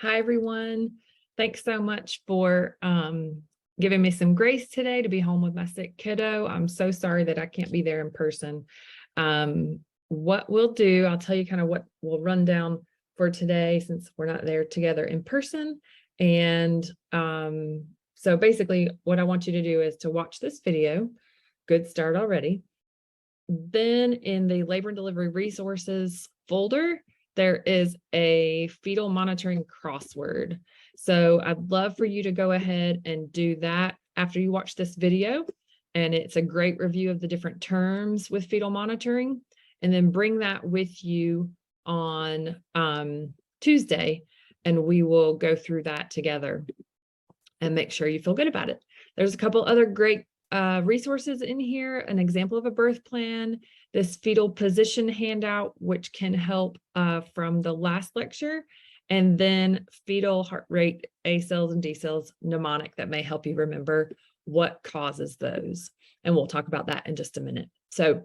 Hi, everyone. Thanks so much for giving me some grace today to be home with my sick kiddo. I'm so sorry that I can't be there in person. What we'll do, I'll tell you kind of what we'll run down for today since we're not there together in person. And so basically what I want you to do is to watch this video. Good start already. Then in the labor and delivery resources folder, there is a fetal monitoring crossword. So I'd love for you to go ahead and do that after you watch this video. And it's a great review of the different terms with fetal monitoring. And then bring that with you on Tuesday, and we will go through that together and make sure you feel good about it. There's a couple other great resources in here, an example of a birth plan, this fetal position handout, which can help from the last lecture, and then fetal heart rate, A cells and D cells mnemonic that may help you remember what causes those. And we'll talk about that in just a minute. So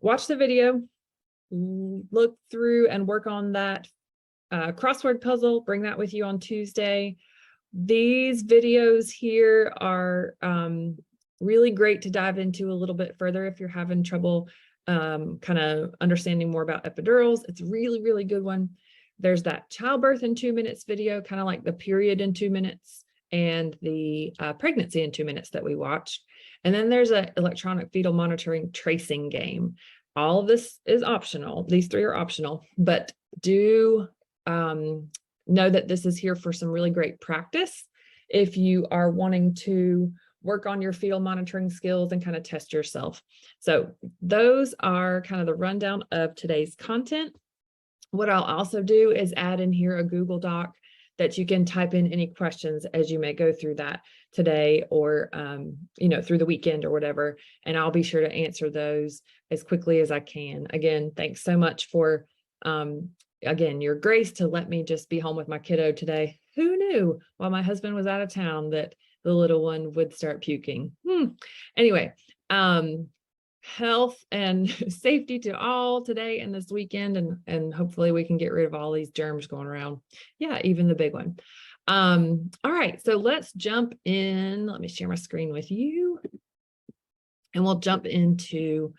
watch the video, look through and work on that crossword puzzle, bring that with you on Tuesday. These videos here are really great to dive into a little bit further if you're having trouble kind of understanding more about epidurals. It's a really, really good one. There's that childbirth in 2 minutes video, kind of like the period in 2 minutes and the pregnancy in 2 minutes that we watched. And then there's an electronic fetal monitoring tracing game. All of this is optional. These three are optional, but do know that this is here for some really great practice if you are wanting to work on your fetal monitoring skills and kind of test yourself. So those are kind of the rundown of today's content. What I'll also do is add in here a Google Doc that you can type in any questions as you may go through that today or through the weekend or whatever, and I'll be sure to answer those as quickly as I can. Again, thanks so much for your grace to let me just be home with my kiddo today. Who knew while my husband was out of town that the little one would start puking? Anyway, health and safety to all today and this weekend, and hopefully we can get rid of all these germs going around. Yeah, even the big one. All right, so let's jump in. Let me share my screen with you, and we'll jump into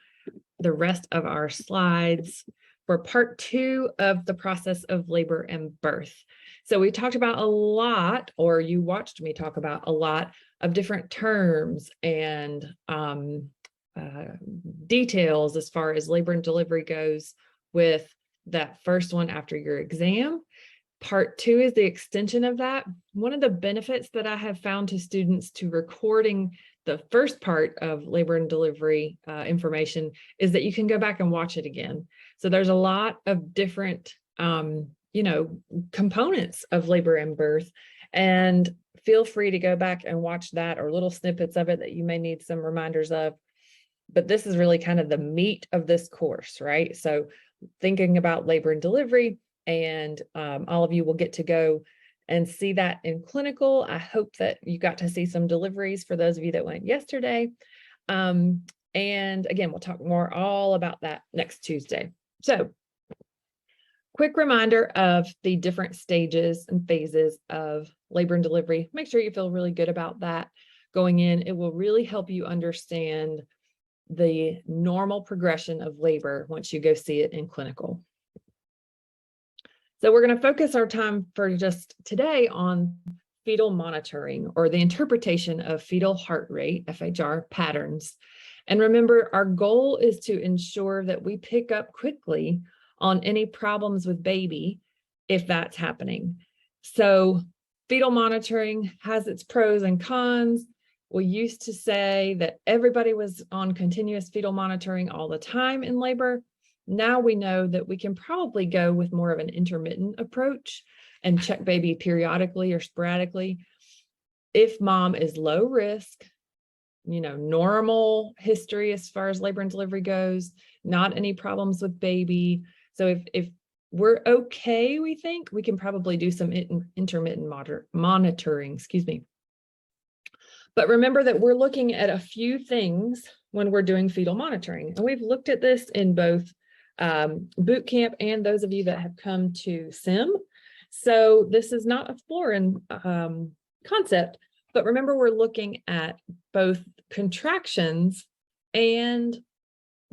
the rest of our slides for part 2 of the process of labor and birth. So we talked about a lot, or you watched me talk about a lot of different terms and details as far as labor and delivery goes with that first one after your exam. Part 2 is the extension of that. One of the benefits that I have found to students to recording the first part of labor and delivery information is that you can go back and watch it again. So there's a lot of different, components of labor and birth, and feel free to go back and watch that or little snippets of it that you may need some reminders of. But this is really kind of the meat of this course, right? So thinking about labor and delivery, and all of you will get to go and see that in clinical. I hope that you got to see some deliveries for those of you that went yesterday. And again, we'll talk more all about that next Tuesday. So quick reminder of the different stages and phases of labor and delivery. Make sure you feel really good about that going in. It will really help you understand the normal progression of labor once you go see it in clinical. So we're going to focus our time for just today on fetal monitoring, or the interpretation of fetal heart rate, FHR, patterns. And remember, our goal is to ensure that we pick up quickly on any problems with baby if that's happening. So fetal monitoring has its pros and cons. We used to say that everybody was on continuous fetal monitoring all the time in labor. Now we know that we can probably go with more of an intermittent approach and check baby periodically or sporadically. If mom is low risk, normal history as far as labor and delivery goes, not any problems with baby. So if we're okay, we think we can probably do some intermittent monitoring, But remember that we're looking at a few things when we're doing fetal monitoring. And we've looked at this in both boot camp and those of you that have come to SIM. So this is not a foreign concept, but remember we're looking at both contractions and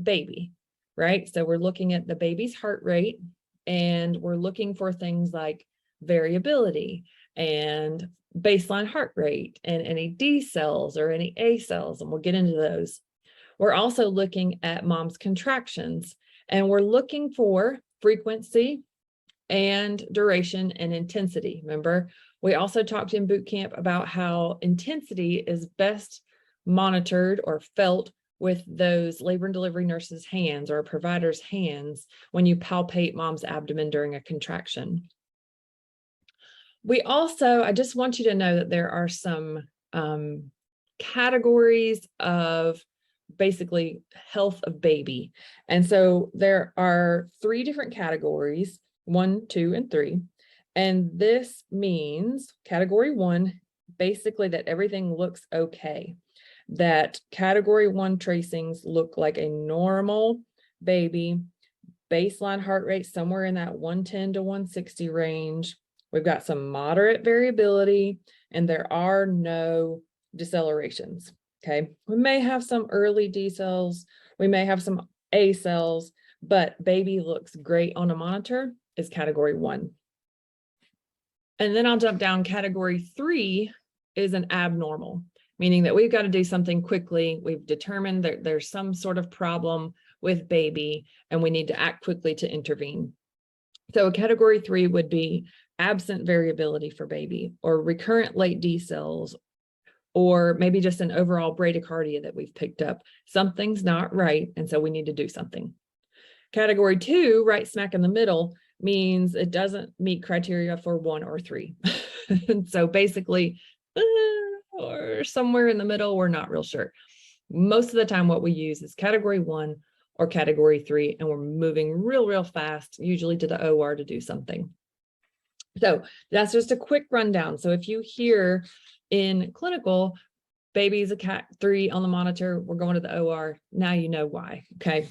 baby, right? So we're looking at the baby's heart rate, and we're looking for things like variability and baseline heart rate and any D cells or any A cells, and we'll get into those. We're also looking at mom's contractions, and we're looking for frequency and duration and intensity. Remember, we also talked in boot camp about how intensity is best monitored or felt with those labor and delivery nurses' hands or a provider's hands when you palpate mom's abdomen during a contraction. We also, I just want you to know that there are some categories of basically health of baby. And so there are 3 different categories, 1, 2, and 3. And this means category 1, basically that everything looks okay. That category 1 tracings look like a normal baby, baseline heart rate somewhere in that 110 to 160 range. We've got some moderate variability, and there are no decelerations. Okay, we may have some early D cells, we may have some A cells, but baby looks great on a monitor is category 1. And then I'll jump down. Category 3 is an abnormal, meaning that we've got to do something quickly. We've determined that there's some sort of problem with baby, and we need to act quickly to intervene. So a category 3 would be absent variability for baby, or recurrent late D cells, or maybe just an overall bradycardia that we've picked up. Something's not right, and so we need to do something. Category 2, right smack in the middle, means it doesn't meet criteria for 1 or 3. And so basically, or somewhere in the middle, we're not real sure. Most of the time what we use is category 1 or category 3, and we're moving real fast, usually to the OR to do something. So that's just a quick rundown. So if you hear in clinical, baby's a cat 3 on the monitor, we're going to the OR, now you know why, okay?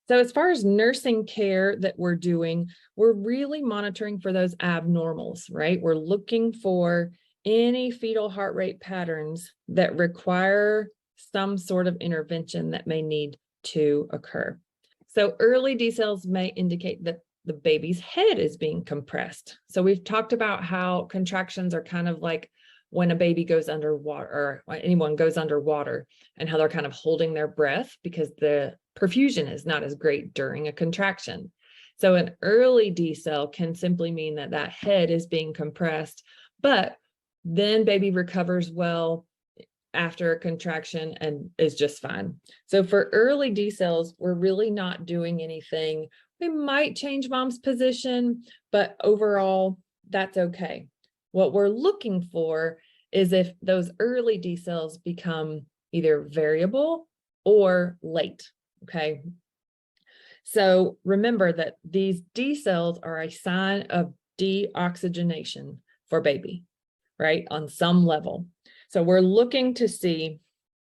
So as far as nursing care that we're doing, we're really monitoring for those abnormals, right? We're looking for any fetal heart rate patterns that require some sort of intervention that may need to occur. So early D cells may indicate that the baby's head is being compressed. So we've talked about how contractions are kind of like when a baby goes underwater, or when anyone goes underwater, and how they're kind of holding their breath because the perfusion is not as great during a contraction. So an early D cell can simply mean that that head is being compressed, but then baby recovers well after a contraction and is just fine. So for early D cells, we're really not doing anything. We might change mom's position, but overall, that's okay. What we're looking for is if those early D cells become either variable or late, okay? So remember that these D cells are a sign of deoxygenation for baby, right? On some level. So we're looking to see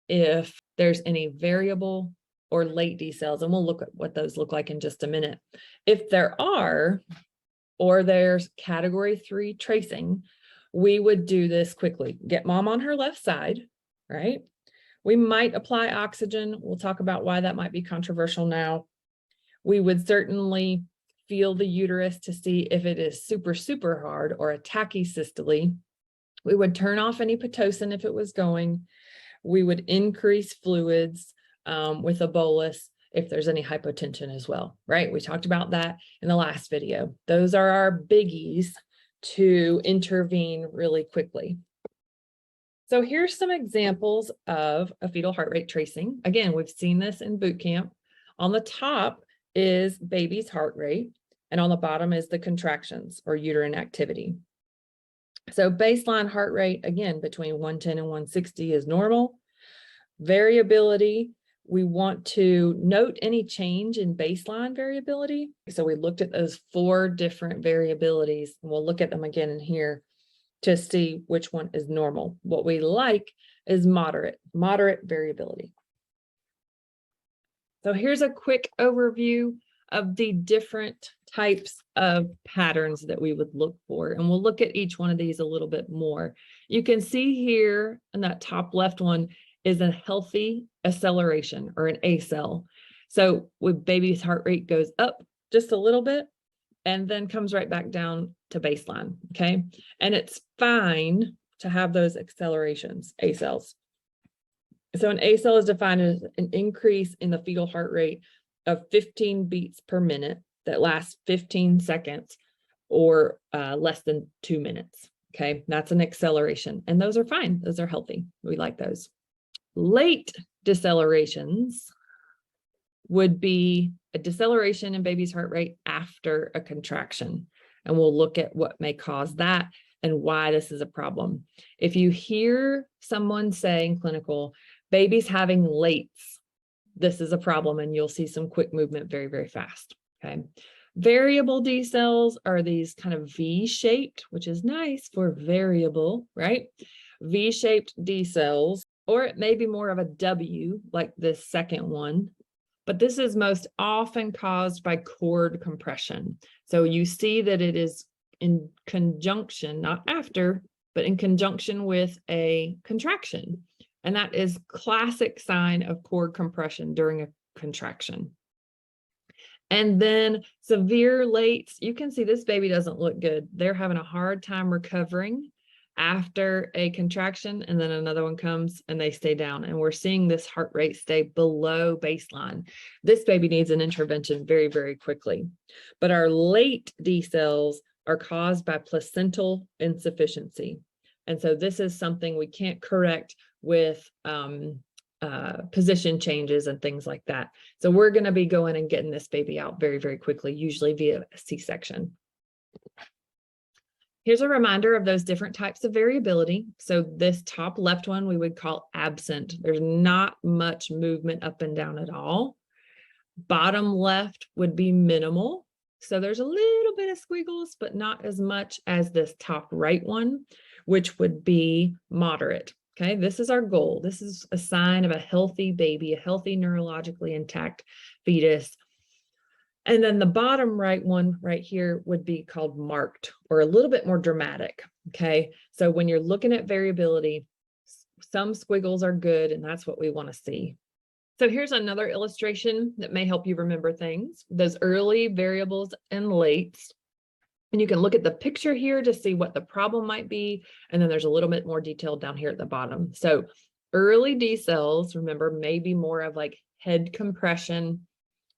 if there's any variable or late D cells, and we'll look at what those look like in just a minute. If there are, or there's category 3 tracing, we would do this quickly. Get mom on her left side, right? We might apply oxygen. We'll talk about why that might be controversial now. We would certainly feel the uterus to see if it is super hard or a tachysystole. We would turn off any Pitocin if it was going. We would increase fluids with a bolus if there's any hypotension as well, right? We talked about that in the last video. Those are our biggies to intervene really quickly. So here's some examples of a fetal heart rate tracing. Again, we've seen this in boot camp. On the top is baby's heart rate, and on the bottom is the contractions or uterine activity. So baseline heart rate, again, between 110 and 160 is normal. Variability, we want to note any change in baseline variability. So we looked at those 4 different variabilities, and we'll look at them again in here to see which one is normal. What we like is moderate variability. So here's a quick overview of the different types of patterns that we would look for. And we'll look at each one of these a little bit more. You can see here in that top left one is a healthy acceleration or an accel. So with baby's heart rate goes up just a little bit and then comes right back down to baseline, okay? And it's fine to have those accelerations, accels. So an accel is defined as an increase in the fetal heart rate of 15 beats per minute that lasts 15 seconds or less than 2 minutes, okay? That's an acceleration, and those are fine. Those are healthy. We like those. Late decelerations would be a deceleration in baby's heart rate after a contraction. And we'll look at what may cause that and why this is a problem. If you hear someone saying clinical, baby's having lates, this is a problem, and you'll see some quick movement very, very fast, okay? Variable decels are these kind of V-shaped, which is nice for variable, right? V-shaped decels, or it may be more of a W, like this second one, but this is most often caused by cord compression. So you see that it is in conjunction, not after, but in conjunction with a contraction. And that is classic sign of cord compression during a contraction. And then severe lates, you can see this baby doesn't look good. They're having a hard time recovering after a contraction, and then another one comes and they stay down. And we're seeing this heart rate stay below baseline. This baby needs an intervention very, very quickly. But our late decels are caused by placental insufficiency. And so this is something we can't correct with position changes and things like that. So we're going to be going and getting this baby out very, very quickly, usually via a C-section. Here's a reminder of those different types of variability. So this top left one we would call absent. There's not much movement up and down at all. Bottom left would be minimal. So there's a little bit of squiggles, but not as much as this top right one, which would be moderate. Okay, this is our goal. This is a sign of a healthy baby, a healthy neurologically intact fetus. And then the bottom right one right here would be called marked, or a little bit more dramatic. Okay, so when you're looking at variability, some squiggles are good, and that's what we want to see. So here's another illustration that may help you remember things, those early variables and lates. And you can look at the picture here to see what the problem might be. And then there's a little bit more detail down here at the bottom. So early decels, remember, maybe more of like head compression,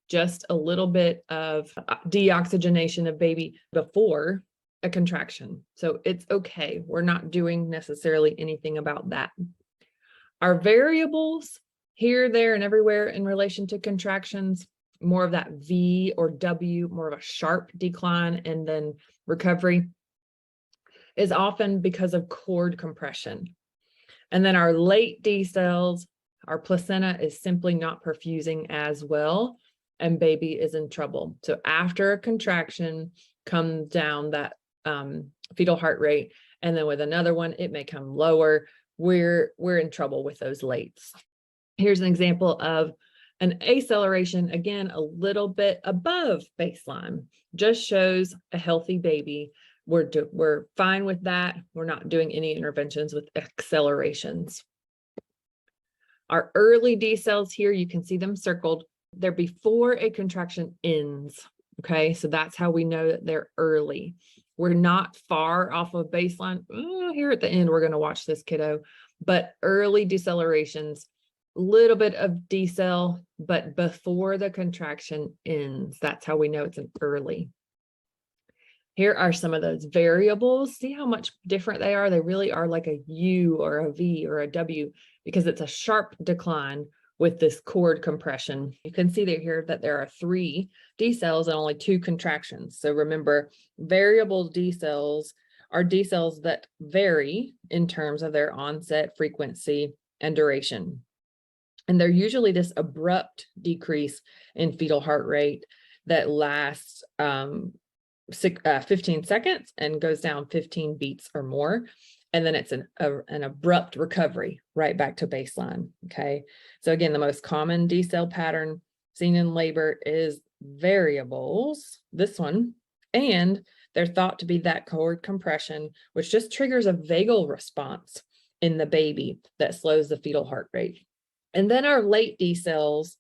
just a little bit of deoxygenation of baby before a contraction. So it's okay. We're not doing necessarily anything about that. Our variables here, there, and everywhere in relation to contractions, more of that V or W, more of a sharp decline, and then recovery is often because of cord compression. And then our late decels, our placenta is simply not perfusing as well, and baby is in trouble. So after a contraction comes down that fetal heart rate, and then with another one, it may come lower. We're in trouble with those lates. Here's an example of an acceleration, again, a little bit above baseline, just shows a healthy baby. We're fine with that. We're not doing any interventions with accelerations. Our early decels here, you can see them circled. They're before a contraction ends. Okay, so that's how we know that they're early. We're not far off of baseline. Here at the end, we're going to watch this kiddo, but early decelerations, little bit of decel, but before the contraction ends. That's how we know it's an early. Here are some of those variables. See how much different they are? They really are like a U or a V or a W, because it's a sharp decline with this cord compression. You can see here that there are 3 decels and only 2 contractions. So remember, variable decels are decels that vary in terms of their onset, frequency, and duration. And they're usually this abrupt decrease in fetal heart rate that lasts 15 seconds and goes down 15 beats or more. And then it's an abrupt recovery right back to baseline. Okay. So again, the most common decel pattern seen in labor is variables, this one, and they're thought to be that cord compression, which just triggers a vagal response in the baby that slows the fetal heart rate. And then our late decels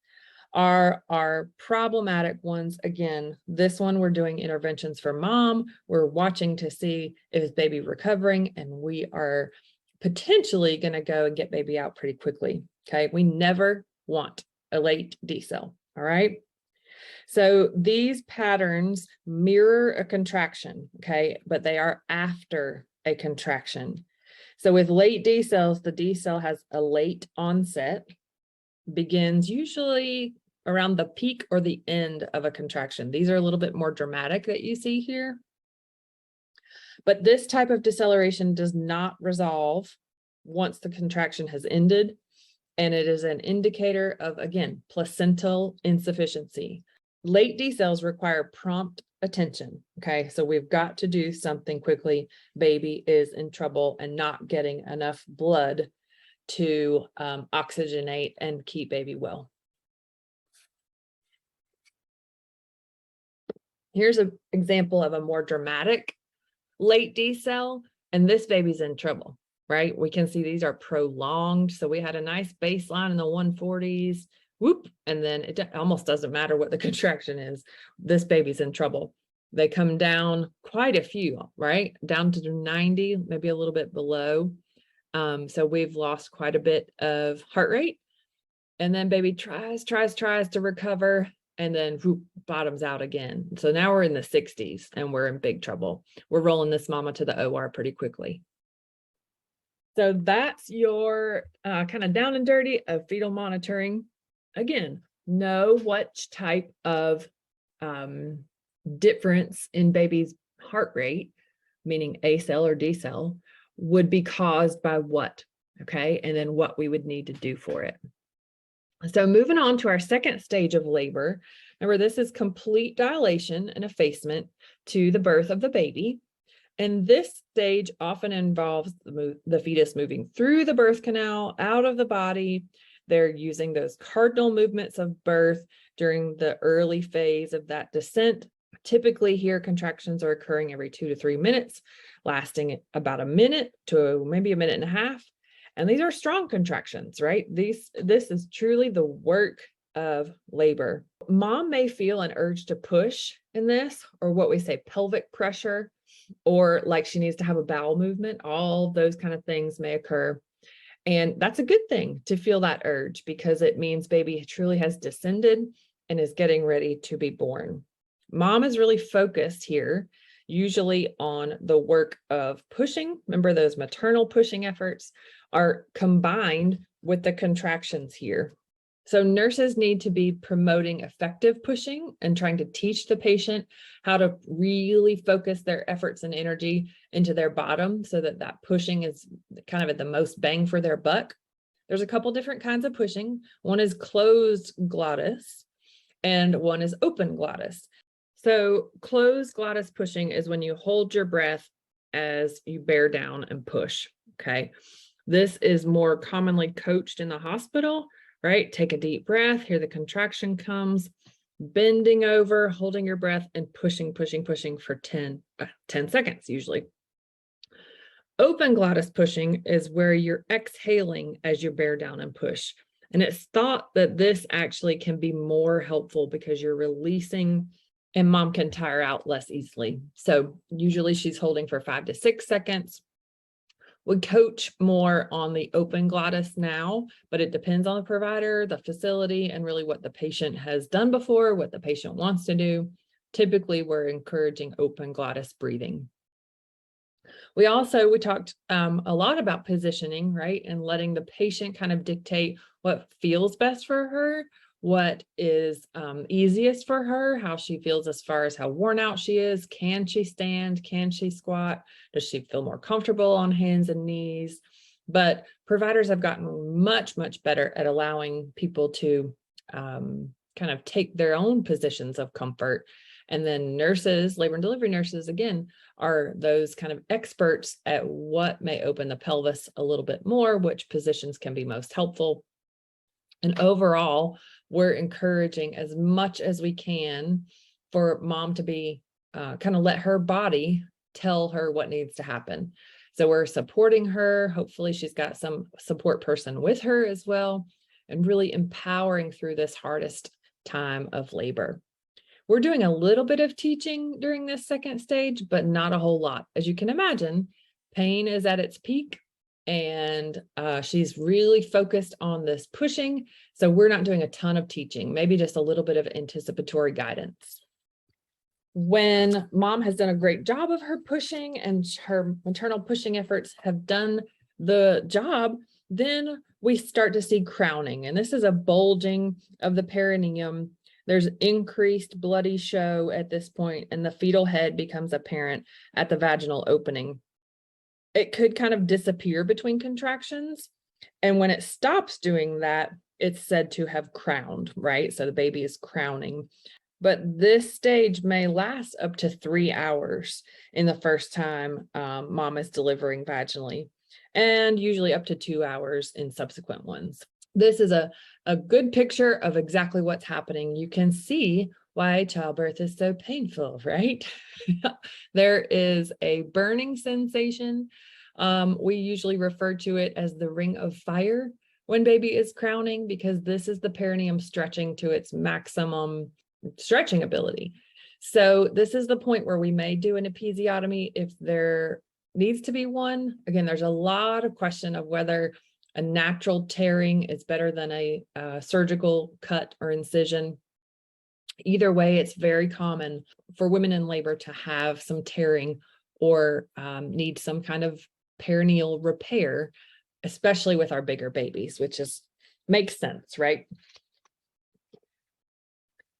are our problematic ones. Again, this one we're doing interventions for mom. We're watching to see if his baby recovering, and we are potentially going to go and get baby out pretty quickly. Okay, we never want a late decel. All right. So these patterns mirror a contraction, okay, but they are after a contraction. So with late decels, the decel has a late onset, begins usually around the peak or the end of a contraction. These are a little bit more dramatic that you see here. But this type of deceleration does not resolve once the contraction has ended. And it is an indicator of, again, placental insufficiency. Late decels require prompt attention. Okay, so we've got to do something quickly. Baby is in trouble and not getting enough blood to oxygenate and keep baby well. Here's an example of a more dramatic late decel, and this baby's in trouble, right? We can see these are prolonged. So we had a nice baseline in the 140s, whoop, and then it almost doesn't matter what the contraction is. This baby's in trouble. They come down quite a few, right? Down to 90, maybe a little bit below. So we've lost quite a bit of heart rate. And then baby tries to recover, and then whoop, bottoms out again. So now we're in the 60s and we're in big trouble. We're rolling this mama to the OR pretty quickly. So that's your kind of down and dirty of fetal monitoring. Again, know what type of difference in baby's heart rate, meaning acell or decell, would be caused by what, okay? And then what we would need to do for it. So moving on to our second stage of labor, remember this is complete dilation and effacement to the birth of the baby. And this stage often involves the fetus moving through the birth canal, out of the body. They're using those cardinal movements of birth during the early phase of that descent. Typically here, contractions are occurring every 2 to 3 minutes, lasting about a minute to maybe a minute and a half. And these are strong contractions, right? This is truly the work of labor. Mom may feel an urge to push in this, or what we say pelvic pressure, or like she needs to have a bowel movement. All those kind of things may occur. And that's a good thing to feel that urge, because it means baby truly has descended and is getting ready to be born. Mom is really focused here, usually on the work of pushing. Remember, those maternal pushing efforts are combined with the contractions here. So nurses need to be promoting effective pushing and trying to teach the patient how to really focus their efforts and energy into their bottom, so that that pushing is kind of at the most bang for their buck. There's a couple different kinds of pushing. One is closed glottis and one is open glottis. So closed glottis pushing is when you hold your breath as you bear down and push, okay? This is more commonly coached in the hospital, right? Take a deep breath, here the contraction comes, bending over, holding your breath and pushing for 10 seconds usually. Open glottis pushing is where you're exhaling as you bear down and push. And it's thought that this actually can be more helpful because you're releasing and mom can tire out less easily. So usually she's holding for 5 to 6 seconds. We coach more on the open glottis now, but it depends on the provider, the facility, and really what the patient has done before, what the patient wants to do. Typically, we're encouraging open glottis breathing. We talked a lot about positioning, right? And letting the patient kind of dictate what feels best for her, what is easiest for her, how she feels as far as how worn out she is. Can she stand? Can she squat? Does she feel more comfortable on hands and knees? But providers have gotten much, much better at allowing people to kind of take their own positions of comfort. And then nurses, labor and delivery nurses, again, are those kind of experts at what may open the pelvis a little bit more, which positions can be most helpful. And overall, we're encouraging as much as we can for mom to be kind of let her body tell her what needs to happen. So we're supporting her. Hopefully she's got some support person with her as well, and really empowering through this hardest time of labor. We're doing a little bit of teaching during this second stage, but not a whole lot. As you can imagine, pain is at its peak, and she's really focused on this pushing. So we're not doing a ton of teaching, maybe just a little bit of anticipatory guidance. When mom has done a great job of her pushing and her maternal pushing efforts have done the job, then we start to see crowning. And this is a bulging of the perineum. There's increased bloody show at this point, and the fetal head becomes apparent at the vaginal opening. It could kind of disappear between contractions. And when it stops doing that, it's said to have crowned, right? So the baby is crowning. But this stage may last up to 3 hours in the first time mom is delivering vaginally, and usually up to 2 hours in subsequent ones. This is a good picture of exactly what's happening. You can see why childbirth is so painful, right? There is a burning sensation. We usually refer to it as the ring of fire when baby is crowning, because this is the perineum stretching to its maximum stretching ability. So this is the point where we may do an episiotomy if there needs to be one. Again, there's a lot of question of whether a natural tearing is better than a surgical cut or incision. Either way, it's very common for women in labor to have some tearing or need some kind of perineal repair, especially with our bigger babies, which makes sense, right?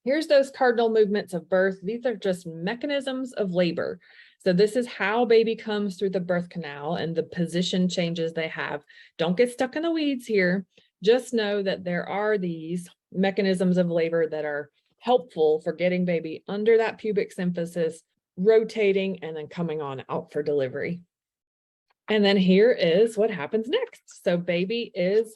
Here's those cardinal movements of birth. These are just mechanisms of labor. So this is how baby comes through the birth canal and the position changes they have. Don't get stuck in the weeds here. Just know that there are these mechanisms of labor that are helpful for getting baby under that pubic symphysis, rotating, and then coming on out for delivery. And then here is what happens next. So baby is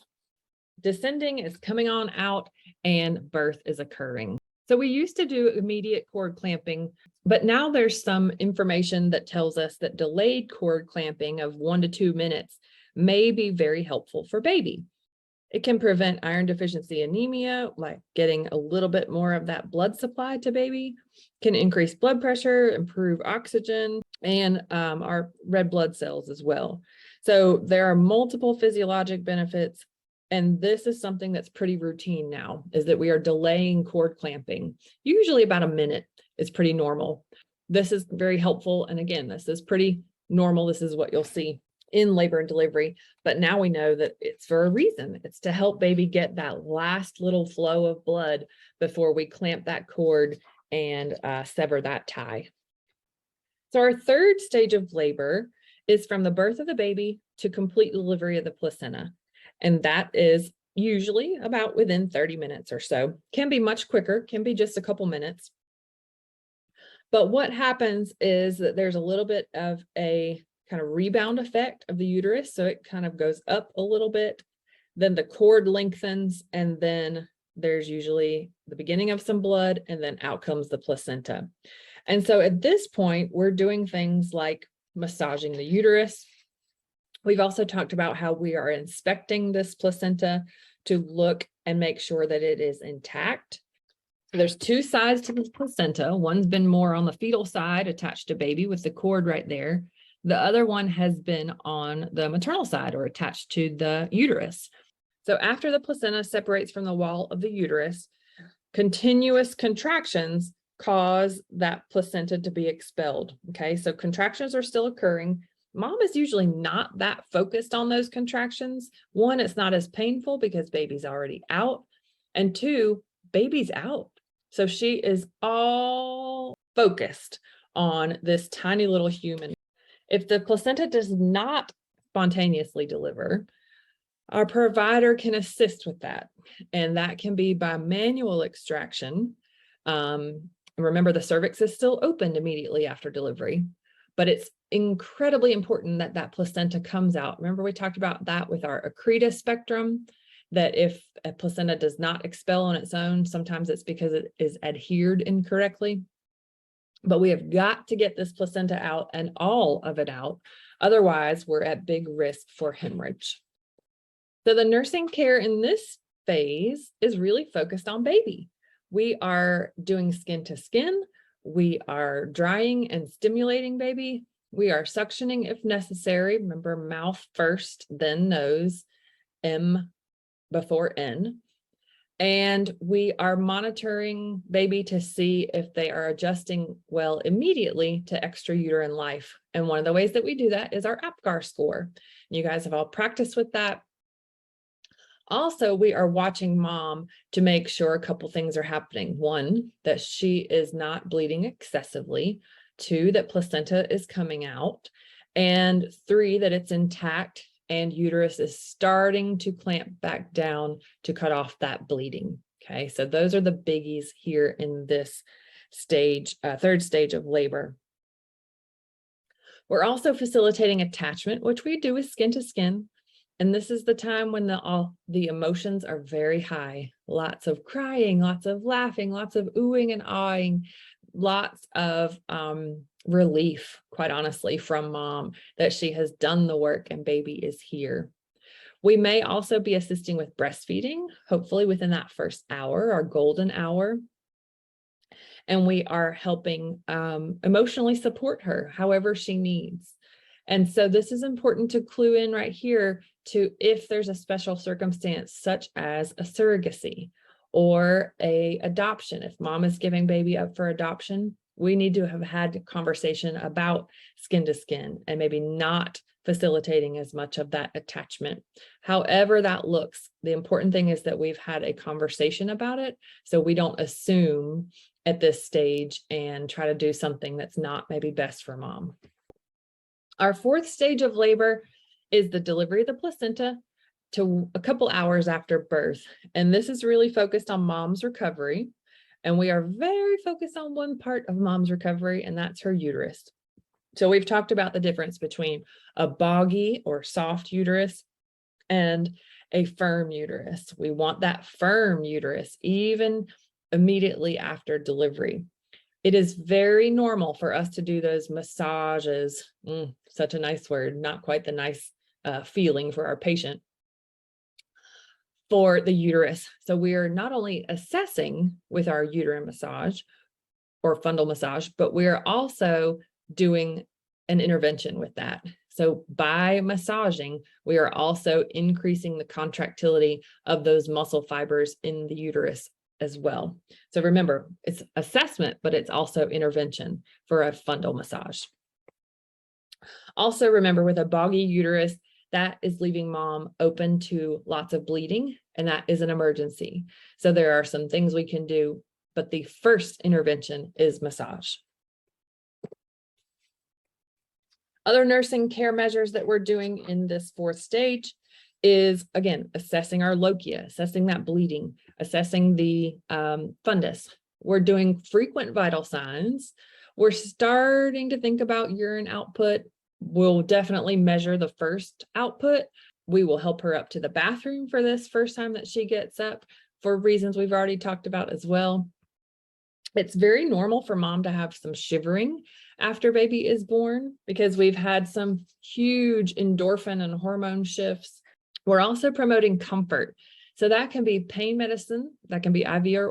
descending, is coming on out, and birth is occurring. So we used to do immediate cord clamping, but now there's some information that tells us that delayed cord clamping of 1 to 2 minutes may be very helpful for baby. It can prevent iron deficiency anemia, like getting a little bit more of that blood supply to baby, can increase blood pressure, improve oxygen, and our red blood cells as well. So there are multiple physiologic benefits. And this is something that's pretty routine now, is that we are delaying cord clamping. Usually about a minute is pretty normal. This is very helpful. And again, this is pretty normal. This is what you'll see in labor and delivery. But now we know that it's for a reason. It's to help baby get that last little flow of blood before we clamp that cord and sever that tie. So our third stage of labor is from the birth of the baby to complete delivery of the placenta. And that is usually about within 30 minutes or so. Can be much quicker, can be just a couple minutes. But what happens is that there's a little bit of a kind of rebound effect of the uterus. So it kind of goes up a little bit, then the cord lengthens, and then there's usually the beginning of some blood, and then out comes the placenta. And so at this point, we're doing things like massaging the uterus. We've also talked about how we are inspecting this placenta to look and make sure that it is intact. There's 2 sides to the placenta. One's been more on the fetal side, attached to baby with the cord right there. The other one has been on the maternal side, or attached to the uterus. So after the placenta separates from the wall of the uterus, continuous contractions cause that placenta to be expelled. Okay, so contractions are still occurring. Mom is usually not that focused on those contractions. 1, it's not as painful because baby's already out. And 2, baby's out. So she is all focused on this tiny little human. If the placenta does not spontaneously deliver, our provider can assist with that. And that can be by manual extraction. Remember, the cervix is still opened immediately after delivery, but it's incredibly important that that placenta comes out. Remember, we talked about that with our accreta spectrum. that if a placenta does not expel on its own, sometimes it's because it is adhered incorrectly. But we have got to get this placenta out and all of it out. Otherwise, we're at big risk for hemorrhage. So the nursing care in this phase is really focused on baby. We are doing skin to skin. We are drying and stimulating baby. We are suctioning if necessary. Remember, mouth first, then nose, M before N. And we are monitoring baby to see if they are adjusting well immediately to extrauterine life. And one of the ways that we do that is our APGAR score. You guys have all practiced with that. Also, we are watching mom to make sure a couple things are happening. One, that she is not bleeding excessively. Two, that placenta is coming out. And three, that it's intact and uterus is starting to clamp back down to cut off that bleeding. Okay, so those are the biggies here in this stage, third stage of labor. We're also facilitating attachment, which we do with skin to skin. And this is the time when the emotions are very high. Lots of crying, lots of laughing, lots of oohing and awing, lots of relief, quite honestly, from mom that she has done the work and baby is here. We may also be assisting with breastfeeding, hopefully within that first hour, our golden hour. And we are helping emotionally support her however she needs. And so this is important to clue in right here to if there's a special circumstance such as a surrogacy or a adoption. If mom is giving baby up for adoption, we need to have had a conversation about skin to skin and maybe not facilitating as much of that attachment. However that looks, the important thing is that we've had a conversation about it so we don't assume at this stage and try to do something that's not maybe best for mom. Our fourth stage of labor is the delivery of the placenta to a couple hours after birth. And this is really focused on mom's recovery. And we are very focused on one part of mom's recovery, and that's her uterus. So we've talked about the difference between a boggy or soft uterus and a firm uterus. We want that firm uterus even immediately after delivery. It is very normal for us to do those massages, such a nice word, not quite the nice feeling for our patient, for the uterus. So we are not only assessing with our uterine massage or fundal massage, but we are also doing an intervention with that. So by massaging, we are also increasing the contractility of those muscle fibers in the uterus as well. So remember, it's assessment, but it's also intervention for a fundal massage. Also remember, with a boggy uterus, that is leaving mom open to lots of bleeding, and that is an emergency. So there are some things we can do, but the first intervention is massage. Other nursing care measures that we're doing in this fourth stage is, again, assessing our lochia, assessing that bleeding, assessing the fundus. We're doing frequent vital signs. We're starting to think about urine output. We'll definitely measure the first output. We will help her up to the bathroom for this first time that she gets up for reasons we've already talked about as well. It's very normal for mom to have some shivering after baby is born because we've had some huge endorphin and hormone shifts. We're also promoting comfort. So that can be pain medicine, that can be IV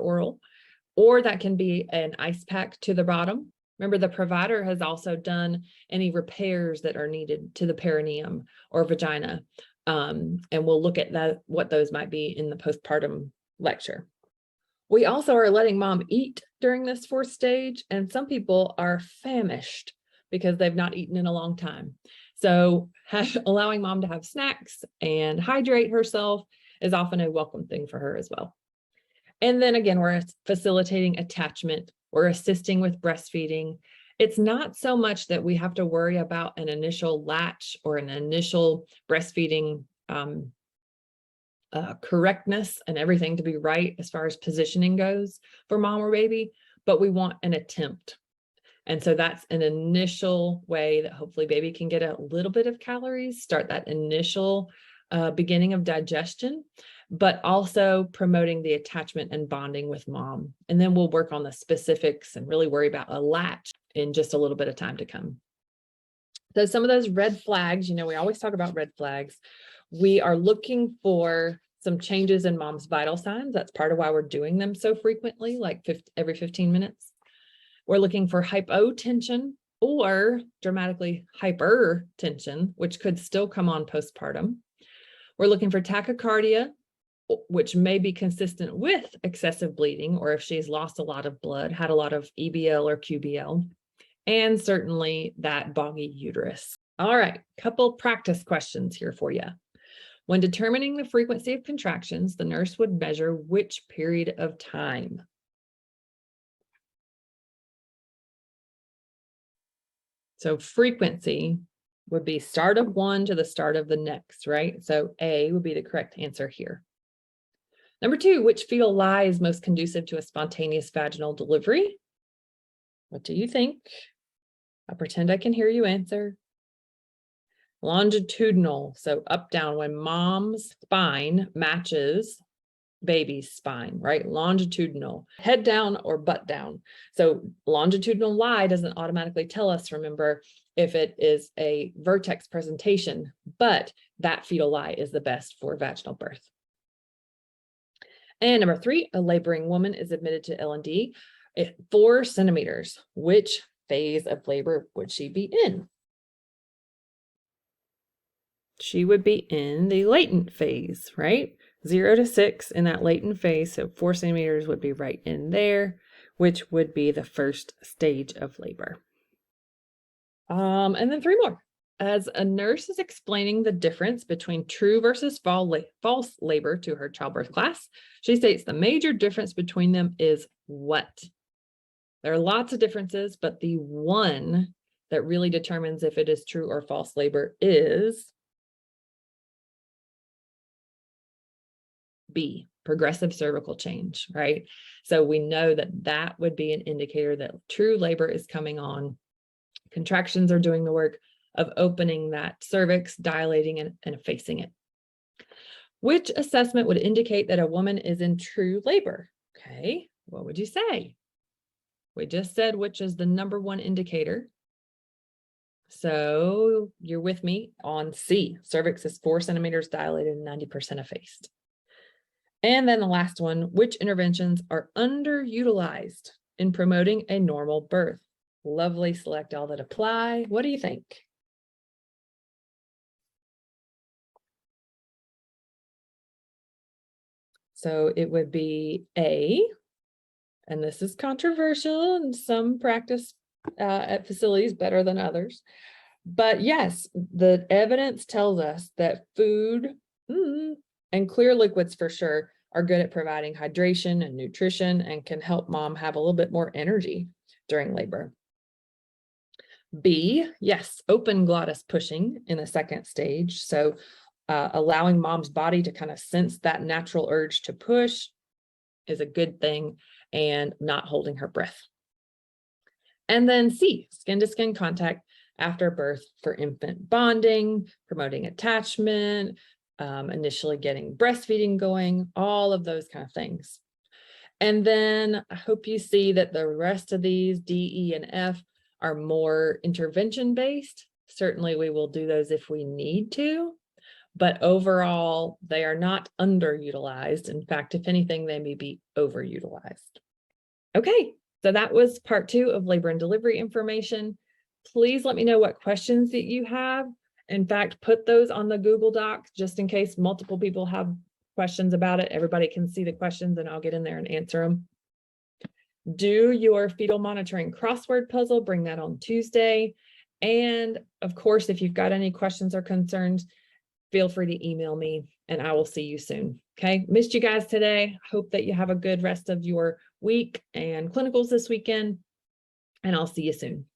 or that can be an ice pack to the bottom. Remember, the provider has also done any repairs that are needed to the perineum or vagina. And we'll look at that, what those might be in the postpartum lecture. We also are letting mom eat during this fourth stage, and some people are famished because they've not eaten in a long time. So allowing mom to have snacks and hydrate herself is often a welcome thing for her as well. And then again, we're facilitating attachment. We're assisting with breastfeeding. It's not so much that we have to worry about an initial latch or an initial breastfeeding correctness and everything to be right as far as positioning goes for mom or baby, but we want an attempt. And so that's an initial way that hopefully baby can get a little bit of calories, start that initial beginning of digestion. but also promoting the attachment and bonding with mom. And then we'll work on the specifics and really worry about a latch in just a little bit of time to come. So some of those red flags, we always talk about red flags. We are looking for some changes in mom's vital signs. That's part of why we're doing them so frequently, like every 15 minutes. We're looking for hypotension or dramatically hypertension, which could still come on postpartum. We're looking for tachycardia, which may be consistent with excessive bleeding, or if she's lost a lot of blood, had a lot of EBL or QBL, and certainly that boggy uterus. All right, couple practice questions here for you. When determining the frequency of contractions, the nurse would measure which period of time? So frequency would be start of one to the start of the next, right? So A would be the correct answer here. Number two, which fetal lie is most conducive to a spontaneous vaginal delivery? What do you think? I'll pretend I can hear you answer. Longitudinal, so up, down, when mom's spine matches baby's spine, right? Longitudinal, head down or butt down. So longitudinal lie doesn't automatically tell us, remember, if it is a vertex presentation, but that fetal lie is the best for vaginal birth. And number three, a laboring woman is admitted to L&D at 4 centimeters. Which phase of labor would she be in? She would be in the latent phase, right? 0 to 6 in that latent phase. So 4 centimeters would be right in there, which would be the first stage of labor. And then 3 more. As a nurse is explaining the difference between true versus false labor to her childbirth class, she states the major difference between them is what? There are lots of differences, but the one that really determines if it is true or false labor is B, progressive cervical change, right? So we know that that would be an indicator that true labor is coming on. Contractions are doing the work of opening that cervix, dilating and effacing it. Which assessment would indicate that a woman is in true labor? Okay, what would you say? We just said which is the number one indicator. So you're with me on C. Cervix is 4 centimeters dilated and 90% effaced. And then the last one, which interventions are underutilized in promoting a normal birth? Lovely, select all that apply. What do you think? So it would be A, and this is controversial and some practice at facilities better than others. But yes, the evidence tells us that food and clear liquids for sure are good at providing hydration and nutrition and can help mom have a little bit more energy during labor. B, yes, open glottis pushing in the second stage. So allowing mom's body to kind of sense that natural urge to push is a good thing, and not holding her breath. And then C, skin to skin contact after birth for infant bonding, promoting attachment, initially getting breastfeeding going, all of those kind of things. And then I hope you see that the rest of these D, E, and F are more intervention based. Certainly we will do those if we need to, but overall they are not underutilized. In fact, if anything, they may be overutilized. Okay, so that was part 2 of labor and delivery information. Please let me know what questions that you have. In fact, put those on the Google Doc just in case multiple people have questions about it. Everybody can see the questions and I'll get in there and answer them. Do your fetal monitoring crossword puzzle, bring that on Tuesday. And of course, if you've got any questions or concerns, feel free to email me and I will see you soon. Okay, missed you guys today. Hope that you have a good rest of your week and clinicals this weekend, and I'll see you soon.